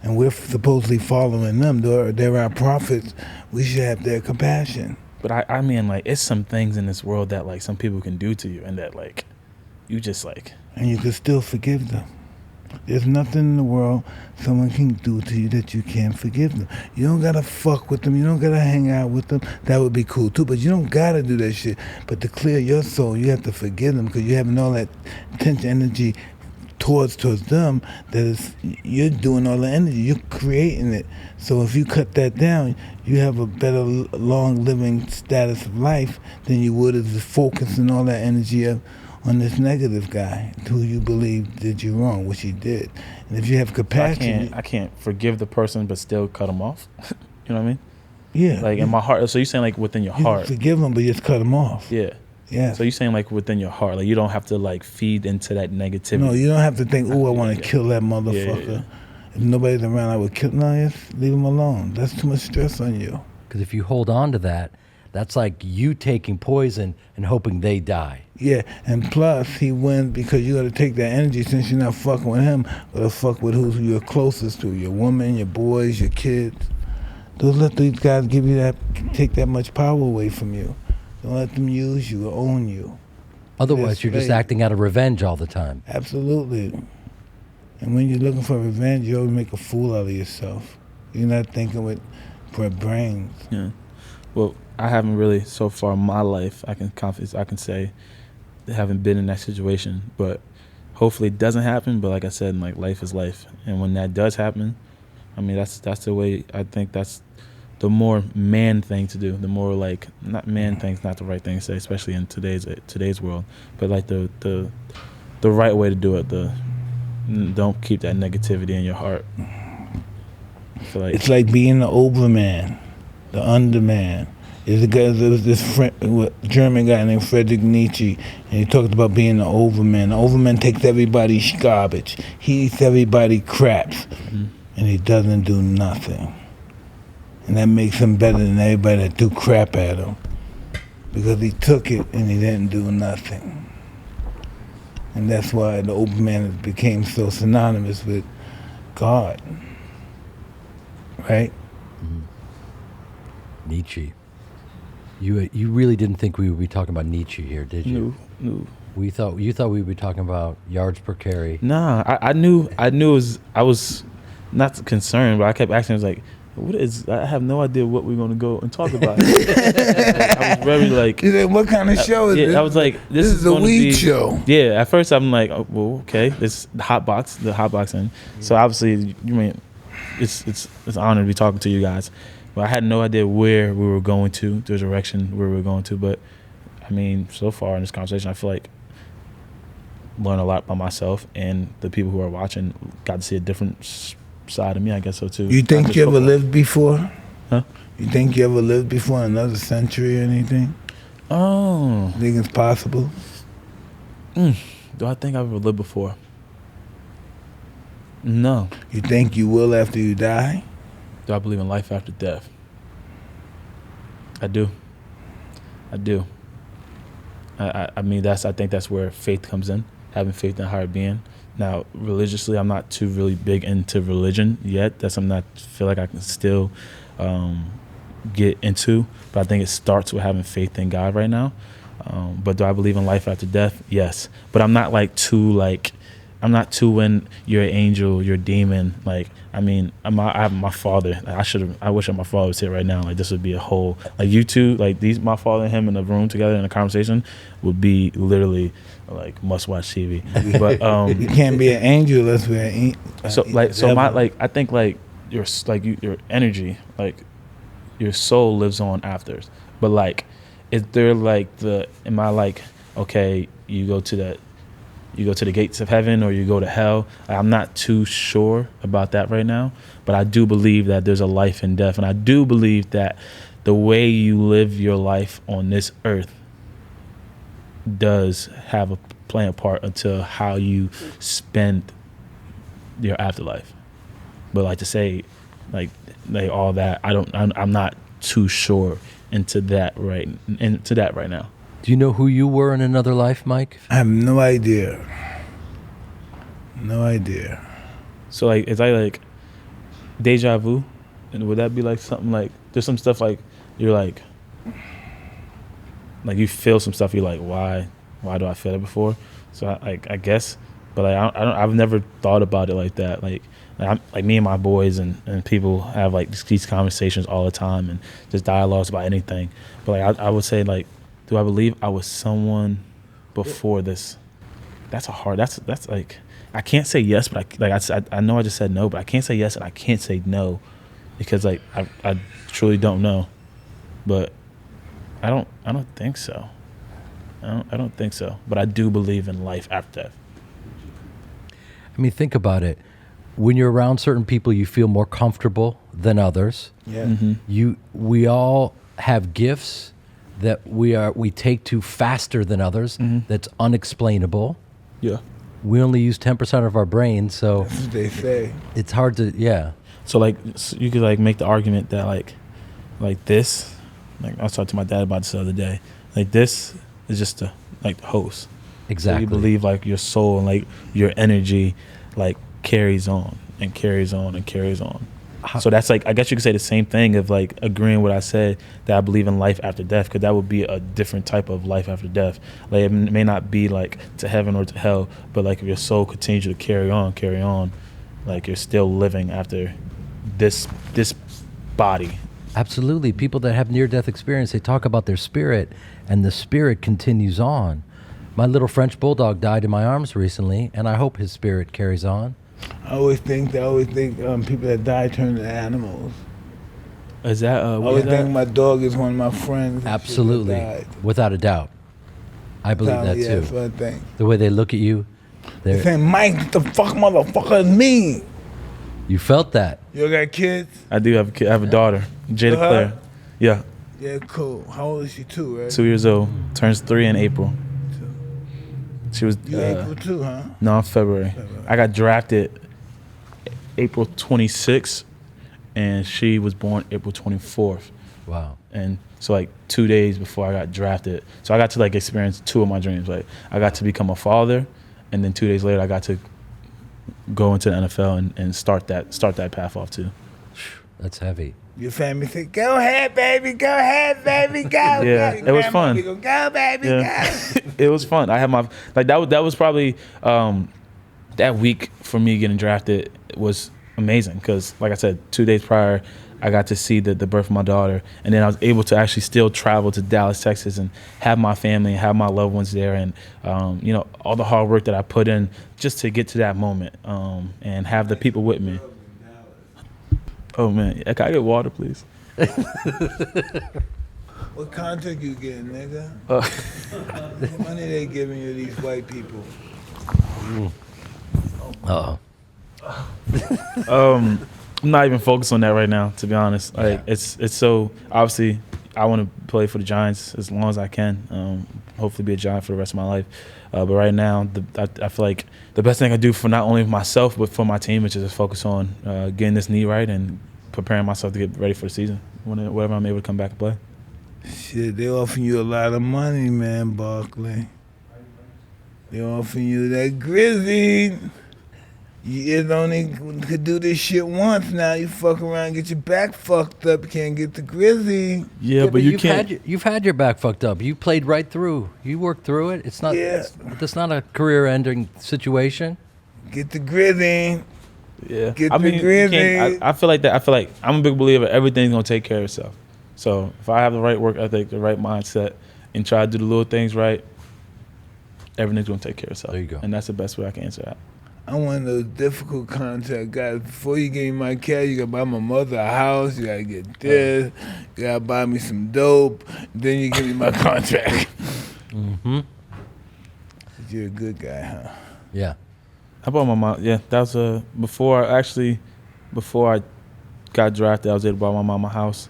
And we're supposedly following them. They're our prophets. We should have their compassion. But I mean, like, it's some things in this world that, like, some people can do to you, and that, like, you just, like... And you can still forgive them. There's nothing in the world someone can do to you that you can't forgive them. You don't gotta fuck with them. You don't gotta hang out with them. That would be cool, too. But you don't gotta do that shit. But to clear your soul, you have to forgive them, because you're having all that tension energy towards them, you're doing all the energy, you're creating it. So if you cut that down, you have a better long living status of life than you would if focusing all that energy on this negative guy who you believe did you wrong, which he did. And if you have compassion, I can't forgive the person but still cut them off. You know what I mean? Yeah. Like, in my heart. So you're saying, like, within your heart? You forgive them, but just cut them off. Yeah. Yeah. So you're saying, like, within your heart, like, you don't have to, like, feed into that negativity. No, you don't have to think, oh, I want to kill that motherfucker. Yeah. If nobody's around, I would kill. No, just leave him alone. That's too much stress on you. Because if you hold on to that, that's like you taking poison and hoping they die. Yeah, and plus he wins because you got to take that energy, since you're not fucking with him, but to fuck with who you're closest to, your woman, your boys, your kids. Don't let these guys take that much power away from you. Don't let them use you or own you. Otherwise, you're just acting out of revenge all the time. Absolutely. And when you're looking for revenge, you always make a fool out of yourself. You're not thinking with brains. Yeah. Well, I haven't really, so far in my life, I can say, haven't been in that situation. But hopefully it doesn't happen. But like I said, like, life is life. And when that does happen, I mean, that's the way, I think that's the more man thing to do. The more, like, not man thing's not the right thing to say, especially in today's world. But like the right way to do it. Don't keep that negativity in your heart. I feel like it's like being the overman, the underman. There was this German guy named Friedrich Nietzsche, and he talked about being the overman. The overman takes everybody's garbage. He eats everybody's craps, and he doesn't do nothing. And that makes him better than everybody that do crap at him, because he took it and he didn't do nothing. And that's why the overman became so synonymous with God. Right? Nietzsche. You really didn't think we would be talking about Nietzsche here, did you? No. You thought we would be talking about yards per carry. Nah, I knew I was not concerned, but I kept asking, I was like, I have no idea what we're going to go and talk about. I was very like... What kind of show is this? I was like, this is a going weed to be, show. Yeah, at first I'm like, oh, well, okay, this the Hotboxin. So obviously, you mean, it's an honor to be talking to you guys. But I had no idea where we were going to, the direction where we were going to. But, I mean, so far in this conversation, I feel like learned a lot by myself, and the people who are watching got to see a different side of me, I guess so too. You think you ever lived before? Huh? You think you ever lived before in another century or anything? Oh. Think it's possible? Do I think I've ever lived before? No. You think you will after you die? Do I believe in life after death? I do. I mean, I think that's where faith comes in, having faith in a higher being. Now, religiously, I'm not too really big into religion yet. That's something I feel like I can still get into. But I think it starts with having faith in God right now. But do I believe in life after death? Yes. But I'm not I'm not too when you're an angel, you're a demon. Like, I mean, I have my father. I wish my father was here right now. Like, this would be a whole, like, you two, like, my father and him in a room together in a conversation would be literally like must-watch TV. But You can't be an angel unless we're an I think like your energy, like your soul lives on after. But like, is there like am I like, okay, you go to the gates of heaven or you go to hell? I'm not too sure about that right now, but I do believe that there's a life in death, and I do believe that the way you live your life on this earth does have play a part into how you spend your afterlife. But like to say, like all that, I'm not too sure into that right now. Do you know who you were in another life, Mike? I have no idea. No idea. So like, is I like deja vu, and would that be like something like there's some stuff like you're like you feel some stuff, you're like, why do I feel it before? So I guess, but like I've never thought about it like that. Like me and my boys and people have like these conversations all the time and just dialogues about anything. But like I would say, like, do I believe I was someone before this? That's like, I can't say yes, but I know I just said no, but I can't say yes and I can't say no because like I truly don't know. But I don't think so. I don't think so. But I do believe in life after death. I mean, think about it. When you're around certain people, you feel more comfortable than others. Yeah. Mm-hmm. We all have gifts that we take to faster than others. Mm-hmm. That's unexplainable. Yeah. We only use 10% of our brain, so That's what they say. it's hard to, yeah. So like, you could like make the argument that like this, like I was talking to my dad about this the other day. Like this is just the host. Exactly. So you believe like your soul and like your energy like carries on and carries on and carries on. So that's like, I guess you could say the same thing of like agreeing what I said, that I believe in life after death, because that would be a different type of life after death. Like it may not be like to heaven or to hell, but like if your soul continues to carry on, like you're still living after this body. Absolutely. People that have near-death experience, they talk about their spirit, and the spirit continues on. My little French bulldog died in my arms recently, and I hope his spirit carries on. I always think people that die turn to animals. Is that I always think my dog is one of my friends. Absolutely. That died. Without a doubt. I believe that Yeah, too. that's what I think. The way they look at you, They're saying, Mike, what the fuck motherfucker is me? you felt that. You got kids? I do have a kid. I have a daughter, Jada Claire. Yeah, Yeah, cool. How old is she? 2, right? 2 years old. Turns 3 in April. She was. You April too, huh? No, I'm February. I got drafted April 26th, and she was born April 24th. Wow. And so like 2 days before I got drafted, so I got to like experience 2 of my dreams. Like I got to become a father, and then 2 days later I got to go into the NFL and start that path off too. That's heavy. Your family said, go ahead, baby, go, Yeah, go. it was fun. Go, baby, Yeah. go. It was fun. I had my that was probably that week for me getting drafted was amazing because, like I said, 2 days prior, I got to see the birth of my daughter, and then I was able to actually still travel to Dallas, Texas, and have my family and have my loved ones there, and all the hard work that I put in just to get to that moment, and have the people with me. Oh man, can I get water, please? What contract you getting, nigga? What money they giving you, these white people? Uh-oh. I'm not even focused on that right now, to be honest. Like it's so obviously I want to play for the Giants as long as I can. Hopefully be a Giant for the rest of my life. But right now, I feel like the best thing I do for not only myself but for my team is just focus on getting this knee right and preparing myself to get ready for the season whenever I'm able to come back and play. Shit, they offering you a lot of money, man, Barkley. They offering you that grizzly. You only could do this shit once. Now you fuck around, and get your back fucked up. You can't get the Grizzly. Yeah, but you can't. You've had your back fucked up. You played right through. You worked through it. It's not. Yeah. It's not a career-ending situation. Get the Grizzly. Yeah, Get I the mean, you Grizzly. can't- I feel like that. I feel like I'm a big believer. Everything's gonna take care of itself. So if I have the right work ethic, the right mindset, and try to do the little things right, everything's gonna take care of itself. There you go. And that's the best way I can answer that. I'm one of those difficult contract guys. Before you give me my cash, you gotta buy my mother a house. You gotta get this. You gotta buy me some dope. Then you give me my contract. Mm-hmm. You're a good guy, huh? Yeah. How about my mom? Yeah, that was before I got drafted. I was able to buy my mom a house.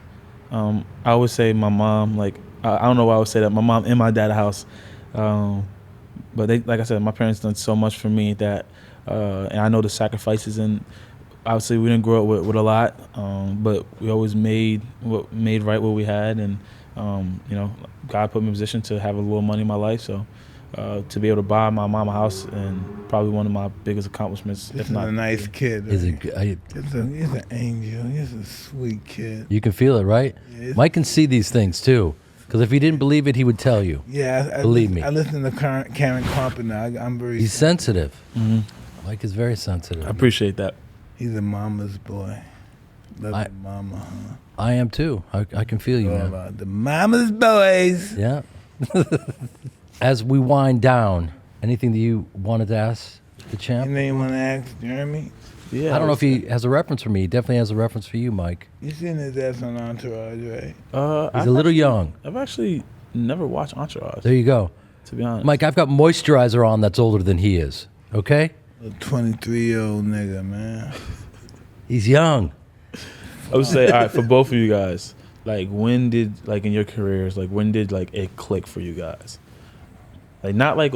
I always say my mom, like I don't know why I would say that. My mom and my dad a house, but they, like I said, my parents done so much for me that, and I know the sacrifices, and obviously we didn't grow up with a lot, but we always made right what we had, and you know, God put me in a position to have a little money in my life, so. To be able to buy my mom a house, and probably one of my biggest accomplishments, This if is not. a nice kid. Is Right? it? He's an angel. He's a sweet kid. You can feel it, right? Yeah, Mike can see these things too. Because if he didn't believe it, he would tell you. Yeah, Believe me. I listen to Karen Carpenter. I'm very. He's sensitive. Mhm. Mike is very sensitive. I appreciate that. He's a mama's boy. Love I- your mama, huh? I am too. I can feel you, All man. about the mama's boys. Yeah. As we wind down, anything that you wanted to ask the champ? Anything you want to ask Jeremy? Yeah. I don't know if he has a reference for me. He definitely has a reference for you, Mike. You seen his ass on Entourage, right? He's a little young. I've actually never watched Entourage, There you go. to be honest. Mike, I've got moisturizer on that's older than he is. Okay? A 23-year-old nigga, man. He's young. I would say, all right, for both of you guys, like when did, like in your careers, like when did like it click for you guys? Like not like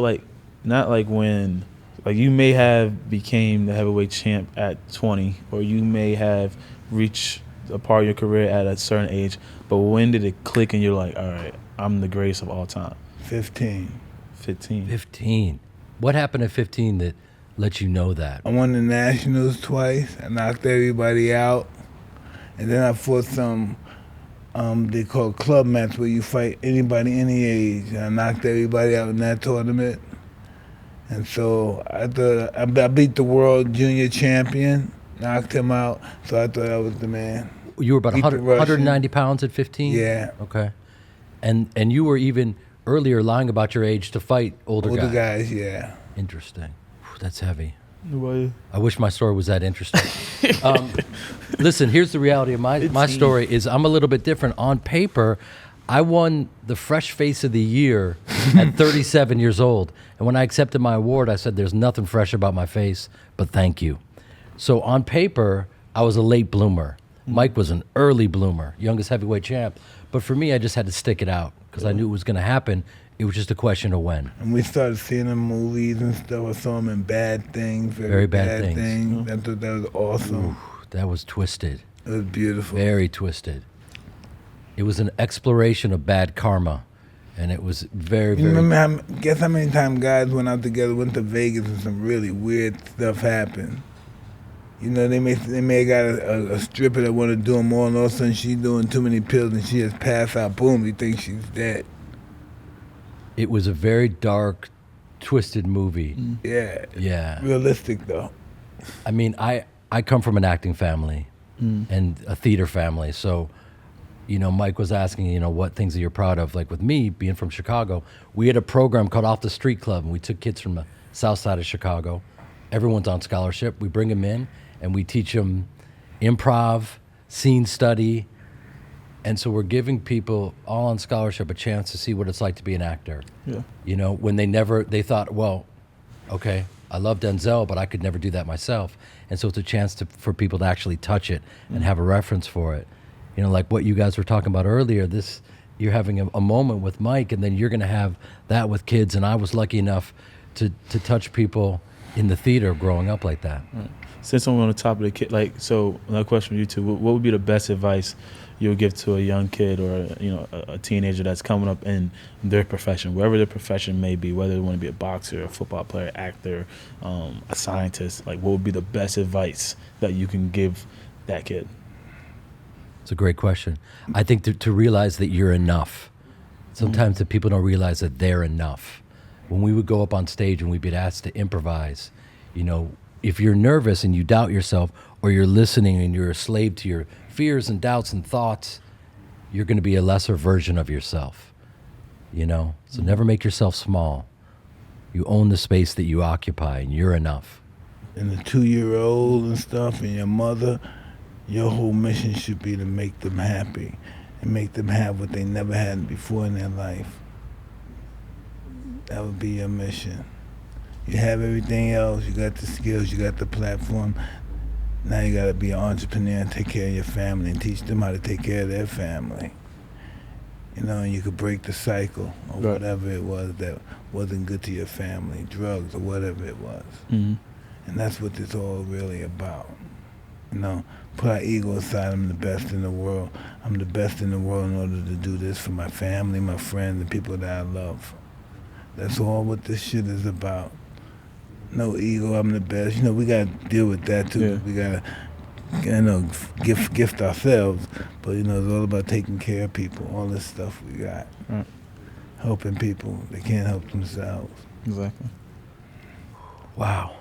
when, like you may have became the heavyweight champ at 20, or you may have reached a part of your career at a certain age, but when did it click and you're like, all right, I'm the greatest of all time? 15. 15. 15. What happened at 15 that let you know that? I won the Nationals twice. I knocked everybody out. And then I fought some, they call club match, where you fight anybody any age. And I knocked everybody out in that tournament. And so I thought I beat the world junior champion, knocked him out. So I thought I was the man. You were about Beat the 100, Russian. 190 pounds at 15? Yeah. Okay. And you were even earlier lying about your age to fight older Older guys. guys, yeah. Interesting. Whew, that's heavy. Well, I wish my story was that interesting. Listen, here's the reality of my story is I'm a little bit different. On paper, I won the Fresh Face of the Year at 37 years old. And when I accepted my award, I said, there's nothing fresh about my face, but thank you. So on paper, I was a late bloomer. Mike was an early bloomer, youngest heavyweight champ. But for me, I just had to stick it out because I knew it was going to happen. It was just a question of when. And we started seeing him in movies and stuff. I saw him in Bad Things. Very Bad Things. I thought that was awesome. Ooh, that was twisted. It was beautiful. Very twisted. It was an exploration of bad karma. And it was very, You very... remember guess how many times guys went out together, went to Vegas, and some really weird stuff happened. You know, they may got a stripper that want to do them all, and all of a sudden she's doing too many pills and she just passed out. Boom, you think she's dead. It was a very dark, twisted movie. Yeah. Yeah. Realistic, though. I mean, I come from an acting family and a theater family. So, you know, Mike was asking, you know, what things that you're proud of. Like with me, being from Chicago, we had a program called Off the Street Club, and we took kids from the south side of Chicago. Everyone's on scholarship. We bring them in, and we teach them improv, scene study. And so we're giving people all on scholarship a chance to see what it's like to be an actor. yeah. You know, when they thought, well, okay, I love Denzel, but I could never do that myself. And so it's a chance for people to actually touch it and have a reference for it. You know, like what you guys were talking about earlier, you're having a moment with Mike, and then you're going to have that with kids. And I was lucky enough to touch people in the theater growing up like that. Since I'm on the top of the kid, like, so another question for you two: what would be the best advice you'll give to a young kid or a teenager that's coming up in their profession, wherever their profession may be, whether they want to be a boxer, a football player, actor, a scientist? Like, what would be the best advice that you can give that kid? It's a great question. I think to realize that you're enough. Sometimes the people don't realize that they're enough. When we would go up on stage and we'd be asked to improvise, if you're nervous and you doubt yourself, or you're listening and you're a slave to your fears and doubts and thoughts, you're going to be a lesser version of yourself. So never make yourself small. You own the space that you occupy, and you're enough. And the 2-year-old and stuff, and your mother, your whole mission should be to make them happy and make them have what they never had before in their life. That would be your mission. You have everything else. You got the skills. You got the platform. Now you got to be an entrepreneur and take care of your family and teach them how to take care of their family. And you could break the cycle or whatever it was that wasn't good to your family, drugs or whatever it was. Mm-hmm. And that's what it's all really about. Put our ego aside. I'm the best in the world. I'm the best in the world in order to do this for my family, my friends, and people that I love. That's all what this shit is about. No ego, I'm the best. We got to deal with that too. Yeah. We got to gift ourselves. But, it's all about taking care of people, all this stuff we got. Right. Helping people. They can't help themselves. Exactly. Wow.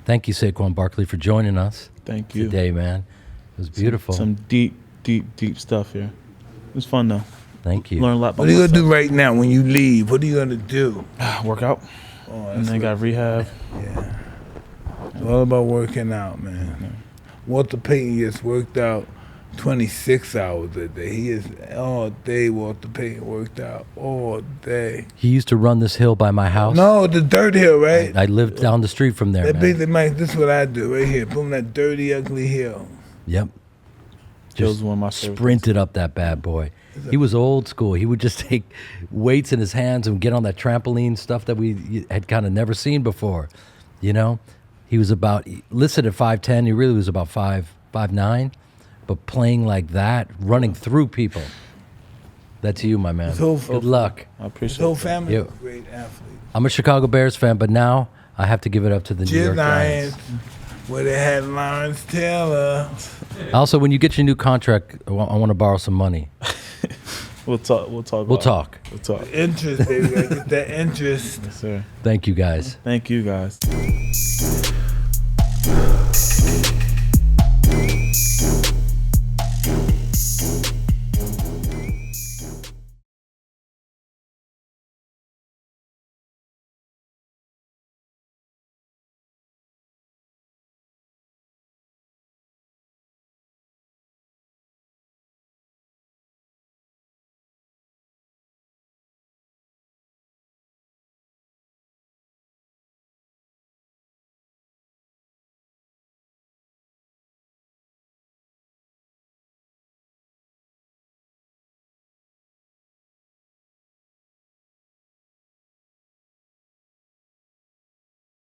Thank you, Saquon Barkley, for joining us. Thank you. Today, man. It was beautiful. Some deep stuff here. It was fun, though. Thank you. Learn a lot about What are you going to myself. do right now when you leave? What are you going to do? Work out. Oh, And then got rehab. Yeah. It's all about working out, man. Yeah. Walter Payton gets worked out 26 hours a day. He is all day. Walter Payton worked out all day. He used to run this hill by my house. No, the dirt hill, right? I lived down the street from there, That man. basically, Mike, this is what I do right here. Boom, that dirty, ugly hill. Yep. Joe's Just one of my favorite sprinted up that bad boy. He was old school. He would just take weights in his hands and get on that trampoline stuff that we had kind of never seen before. He was about, listed at 5'10". He really was about 5'9", but playing like that, running through people. That's you, my man. Good luck. I His appreciate whole it. family Yep. was great athletes. I'm a Chicago Bears fan, but now I have to give it up to the New York Giants. Where they had Lawrence Taylor. Also, when you get your new contract, I want to borrow some money. We'll talk. We'll about it. talk. We'll talk. Interest, baby. Gotta get that interest. Yes, sir. Thank you, guys. Thank you, guys.